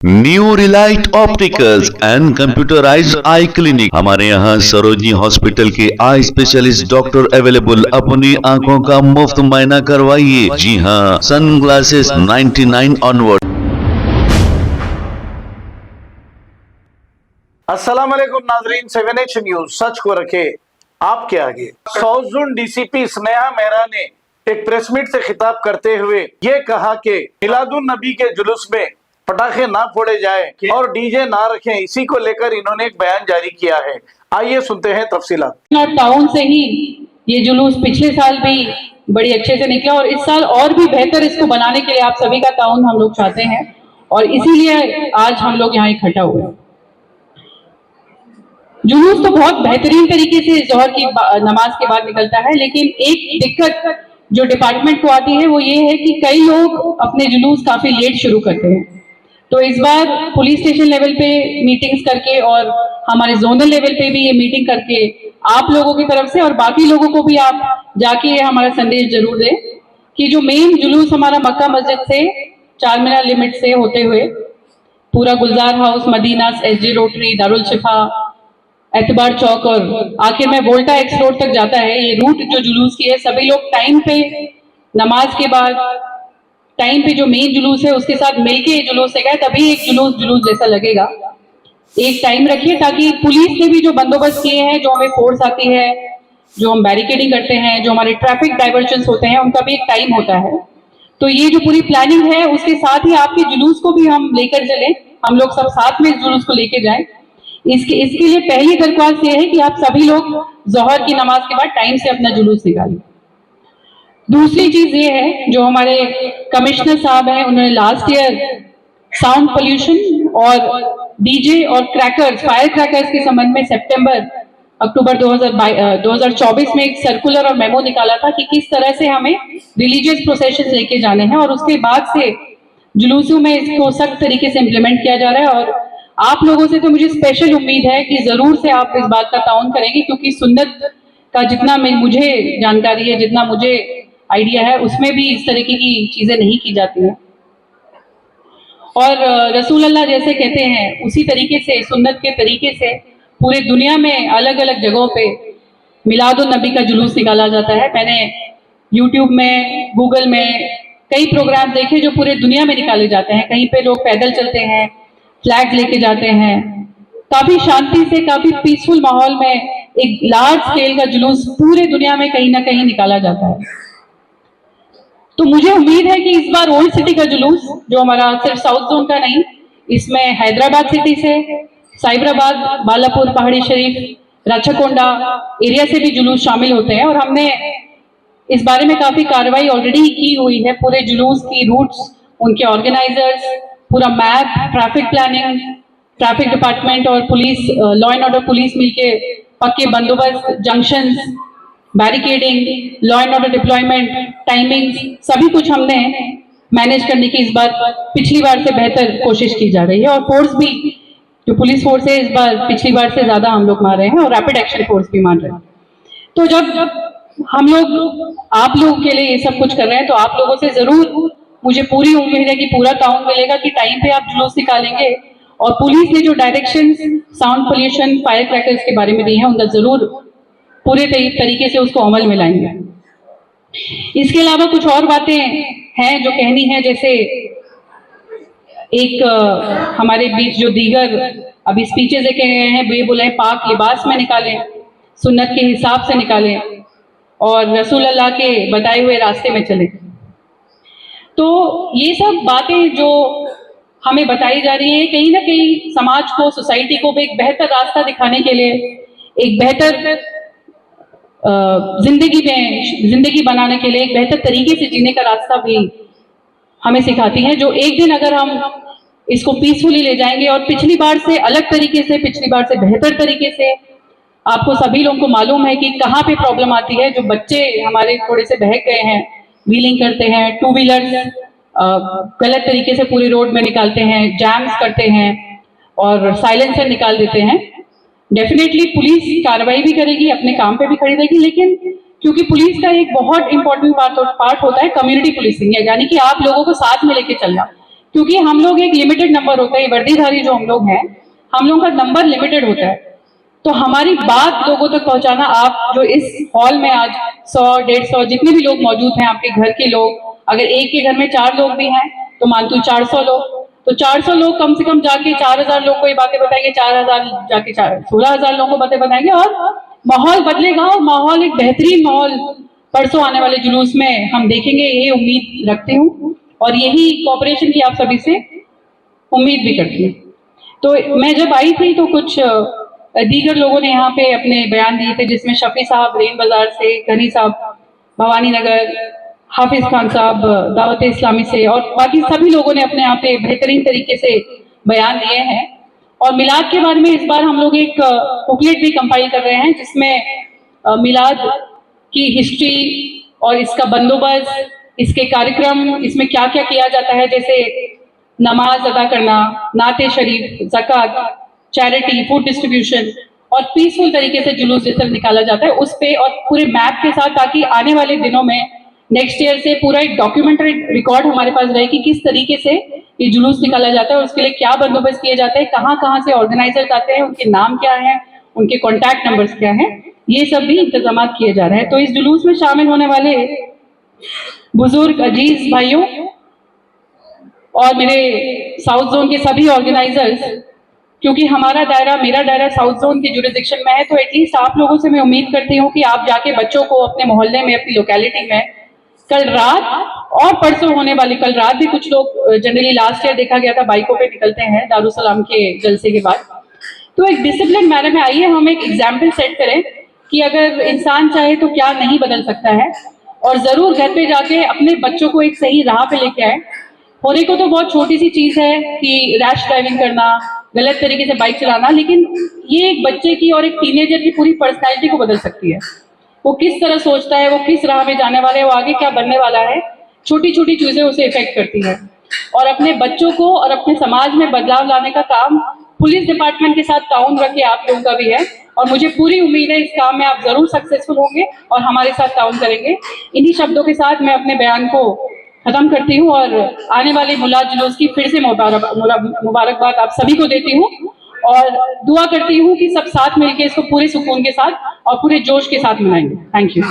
New Relight opticals and computerised I clinic. हमारे यहाँ Sarojini hospital के आई स्पेशलिस्ट डॉक्टर अवेलेबल। अपनी आंखों का मुफ्त मुआयना करवाइए। जी हाँ, सन ग्लासेस 99 ऑनवर्ड। अस्सलाम वालेकुम नाजरीन, 7H न्यूज सच को रखे आपके आगे। South zone DCP Sneha Mehra ने एक प्रेस मीट से खिताब करते हुए ये कहा कि मिलादुन नबी के जुलूस में पटाखे ना फोड़े जाए और डीजे ना रखें। इसी को लेकर इन्होंने एक बयान जारी किया है। आइए सुनते हैं तफसीलात। टाउन से ही ये जुलूस पिछले साल भी बड़ी अच्छे से निकला और इस साल और भी बेहतर इसको बनाने के लिए आप सभी का ताउन हम लोग चाहते हैं और इसीलिए आज हम लोग यहाँ इकट्ठा हुए। जुलूस तो बहुत बेहतरीन तरीके से जोहर की नमाज के बाद निकलता है, लेकिन एक दिक्कत जो डिपार्टमेंट को आती है वो ये है कि कई लोग अपने जुलूस काफी लेट शुरू करते हैं। तो इस बार पुलिस स्टेशन लेवल पे मीटिंग्स करके और हमारे जोनल लेवल पे भी ये मीटिंग करके आप लोगों की तरफ से और बाकी लोगों को भी आप जाके हमारा संदेश जरूर दें कि जो मेन जुलूस हमारा मक्का मस्जिद से चार मीनार लिमिट से होते हुए पूरा Gulzar House, Madina, SG rotary, Darul Shifa, Etebar चौक और आखिर में वोल्टा एक्स रोड तक जाता है। ये रूट जो जुलूस की है, सभी लोग टाइम पे नमाज के बाद टाइम पे जो मेन जुलूस है उसके साथ मिलके जुलूस से गए, तभी एक जुलूस जैसा लगेगा। एक टाइम रखिए ताकि पुलिस ने भी जो बंदोबस्त किए हैं, जो हमें फोर्स आती है, जो हम बैरिकेडिंग करते हैं, जो हमारे ट्रैफिक डाइवर्जन होते हैं, उनका भी एक टाइम होता है। तो ये जो पूरी प्लानिंग है उसके साथ ही आपके जुलूस को भी हम लेकर चले, हम लोग सब साथ में इस जुलूस को लेके जाएं। इसके लिए पहली दरख्वास्त ये है कि आप सभी लोग जोहर की नमाज के बाद टाइम से अपना जुलूस निकालें। दूसरी चीज ये है, जो हमारे कमिश्नर साहब हैं, उन्होंने लास्ट ईयर साउंड पोल्यूशन और डीजे और क्रैकर्स, फायर क्रैकर्स के संबंध में अक्टूबर 2024 में एक सर्कुलर और मेमो निकाला था कि किस तरह से हमें रिलीजियस प्रोसेशन लेके जाने हैं और उसके बाद से जुलूसों में इसको सख्त तरीके से इम्प्लीमेंट किया जा रहा है। और आप लोगों से तो मुझे स्पेशल उम्मीद है कि जरूर से आप इस बात का ताउन करेंगे, क्योंकि सुन्नत का जितना मुझे जानकारी है, जितना मुझे आइडिया है, उसमें भी इस तरीके की चीजें नहीं की जाती हैं। और रसूल अल्लाह जैसे कहते हैं उसी तरीके से सुन्नत के तरीके से पूरे दुनिया में अलग अलग जगहों पे मिलादुन नबी का जुलूस निकाला जाता है। मैंने यूट्यूब में, गूगल में कई प्रोग्राम देखे जो पूरे दुनिया में निकाले जाते हैं। कहीं पे लोग पैदल चलते हैं, फ्लैग लेके जाते हैं, काफी शांति से, काफी पीसफुल माहौल में एक लार्ज स्केल का जुलूस पूरे दुनिया में कहीं ना कहीं निकाला जाता है। तो मुझे उम्मीद है कि इस बार ओल्ड सिटी का जुलूस, जो हमारा सिर्फ साउथ जोन का नहीं, इसमें हैदराबाद सिटी से, साइबराबाद, बालापुर, पहाड़ी शरीफ, राचाकोंडा एरिया से भी जुलूस शामिल होते हैं और हमने इस बारे में काफी कार्रवाई ऑलरेडी की हुई है। पूरे जुलूस की रूट्स, उनके ऑर्गेनाइजर्स, पूरा map, traffic planning, traffic department और police, law and order police मिलके पक्के बंदोबस्त, junctions, barricading, law and order deployment, timing, सभी कुछ हमने मैनेज करने की इस बार पिछली बार से बेहतर कोशिश की जा रही है। और फोर्स भी, जो पुलिस फोर्स है, इस बार पिछली बार से ज्यादा हम लोग मान रहे हैं और रैपिड एक्शन फोर्स भी मान रहे हैं। तो जब हम लोग आप लोगों के लिए ये सब कुछ कर रहे हैं, तो आप लोगों से जरूर मुझे पूरी उम्मीद है कि पूरा ताउन मिलेगा कि टाइम पे आप जुलूस निकालेंगे और पुलिस ने जो directions sound pollution, fire crackers के बारे में दी है, उनका जरूर पूरे तरीके से उसको अमल में लाएंगे। इसके अलावा कुछ और बातें हैं जो कहनी है, जैसे एक हमारे बीच जो दीगर अभी स्पीचेस देखे गए हैं, वे बोले पाक लिबास में निकालें, सुन्नत के हिसाब से निकालें और रसूल अल्लाह के बताए हुए रास्ते में चलें। तो ये सब बातें जो हमें बताई जा रही है, कहीं ना कहीं समाज को, सोसाइटी को भी एक बेहतर रास्ता दिखाने के लिए, एक बेहतर जिंदगी बनाने के लिए, एक बेहतर तरीके से जीने का रास्ता भी हमें सिखाती है, जो एक दिन अगर हम इसको पीसफुली ले जाएंगे और पिछली बार से अलग तरीके से, पिछली बार से बेहतर तरीके से, आपको सभी लोगों को मालूम है कि कहाँ पे प्रॉब्लम आती है। जो बच्चे हमारे थोड़े से बहक गए हैं, व्हीलिंग करते हैं, टू व्हीलर गलत तरीके से पूरी रोड में निकालते हैं, जैम्स करते हैं और साइलेंसर निकाल देते हैं। डेफिनेटली पुलिस कार्रवाई भी करेगी, अपने काम पे भी खड़ी रहेगी, लेकिन क्योंकि पुलिस का एक बहुत इंपॉर्टेंट पार्ट होता है कम्युनिटी पुलिसिंग, यानी कि आप लोगों को साथ में लेके चलना क्योंकि हम लोग एक लिमिटेड नंबर होता है, वर्दीधारी जो हम लोग हैं, हम लोगों का नंबर लिमिटेड होता है। तो हमारी बात लोगों तक पहुंचाना, आप जो इस हॉल में आज 100-150 जितने भी लोग मौजूद हैं, आपके घर के लोग, अगर एक के घर में 4 लोग भी हैं तो मानतू 400 लोग, तो 400 लोग कम से कम जाके 4000 लोग को ये बातें बताएंगे, 4000 जाके 16,000 लोगों को बातें बताएंगे, और माहौल बदलेगा। और माहौल एक बेहतरीन माहौल परसों आने वाले जुलूस में हम देखेंगे, ये उम्मीद रखती हूँ और यही कॉपरेशन की आप सभी से उम्मीद भी करती हूँ। तो मैं जब आई थी तो कुछ दीगर लोगों ने यहाँ पे अपने बयान दिए थे, जिसमें शफी साहब रेन बाजार से, गनी साहब भवानी नगर, हाफिज खान साहब दावत इस्लामी से, और बाकी सभी लोगों ने अपने यहाँ पे बेहतरीन तरीके से बयान दिए हैं। और मिलाद के बारे में इस बार हम लोग एक बुकलेट भी कंपाइल कर रहे हैं, जिसमें मिलाद की हिस्ट्री और इसका बंदोबस्त, इसके कार्यक्रम, इसमें क्या क्या किया जाता है, जैसे नमाज अदा करना, नाते शरीफ, ज़कात, चैरिटी, फूड डिस्ट्रीब्यूशन, और पीसफुल तरीके से जुलूस जैसे निकाला जाता है उस पे, और पूरे मैप के साथ, ताकि आने वाले दिनों में नेक्स्ट ईयर से पूरा एक डॉक्यूमेंट्री रिकॉर्ड हमारे पास रहे कि किस तरीके से ये जुलूस निकाला जाता है और उसके लिए क्या बंदोबस्त किए जाते हैं, कहाँ कहाँ से ऑर्गेनाइजर्स आते हैं, उनके नाम क्या है, उनके कॉन्टैक्ट नंबर्स क्या है, ये सब भी इंतजाम किए जा रहे हैं। तो इस जुलूस में शामिल होने वाले बुजुर्ग अजीज भाइयों और मेरे साउथ जोन के सभी ऑर्गेनाइजर्स, क्योंकि हमारा दायरा, मेरा दायरा साउथ जोन के जुरिडिक्शन में है, तो एटलीस्ट आप लोगों से मैं उम्मीद करती हूँ कि आप जाके बच्चों को अपने मोहल्ले में, अपनी लोकेलिटी में, कल रात और परसों होने वाली, कल रात भी कुछ लोग, जनरली लास्ट ईयर देखा गया था बाइकों पे निकलते हैं दारुसलाम के जलसे के बाद, तो एक डिसिप्लिन मैनर में आइए हम एक एग्जाम्पल सेट करें कि अगर इंसान चाहे तो क्या नहीं बदल सकता है, और जरूर घर पे जाके अपने बच्चों को एक सही राह पे लेके आए। होने को तो बहुत छोटी सी चीज है कि रैश ड्राइविंग करना, गलत तरीके से बाइक चलाना, लेकिन ये एक बच्चे की और एक टीनेजर की पूरी पर्सनैलिटी को बदल सकती है। वो किस तरह सोचता है, वो किस राह में जाने वाला है, वो आगे क्या बनने वाला है, छोटी छोटी चीजें उसे इफेक्ट करती है। और अपने बच्चों को और अपने समाज में बदलाव लाने का काम पुलिस डिपार्टमेंट के साथ ताउन रखे आप लोगों का भी है, और मुझे पूरी उम्मीद है इस काम में आप जरूर सक्सेसफुल होंगे और हमारे साथ ताउन करेंगे। इन्हीं शब्दों के साथ मैं अपने बयान को खत्म करती हूँ और आने वाले मिलाद जुलूस की फिर से मुबारकबाद आप सभी को देती हूँ, और दुआ करती हूँ कि सब साथ मिलकर इसको पूरे सुकून के साथ और पूरे जोश के साथ मनाएंगे। Thank you.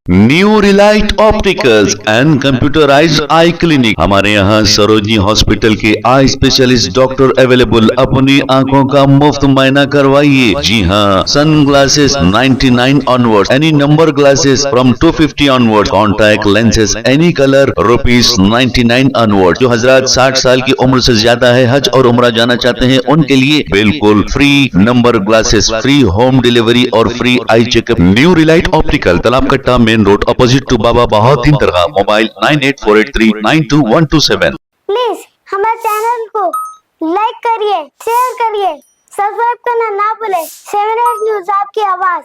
New Relight opticals and computerised I clinic, हमारे यहाँ सरोजनी हॉस्पिटल के आई स्पेशलिस्ट डॉक्टर अवेलेबल, अपनी आंखों का मुफ्त मायना करवाइए। जी हाँ, sunglasses 99 onward, any number glasses from 250 onward, contact lenses any colour ₹99 onward. जो हजरात 60 साल की उम्र से ज्यादा है, हज और उम्रा जाना चाहते हैं, उनके लिए बिल्कुल free number glasses, free home delivery और free eye checkup. New relight optical, Talab Katta, main road, opposite to Baba Bahauddin Dargah. Mobile 9848392127। Please हमारे चैनल को लाइक करिए, शेयर करिए, सब्सक्राइब करना ना भूले। 7 न्यूज़ आपकी आवाज।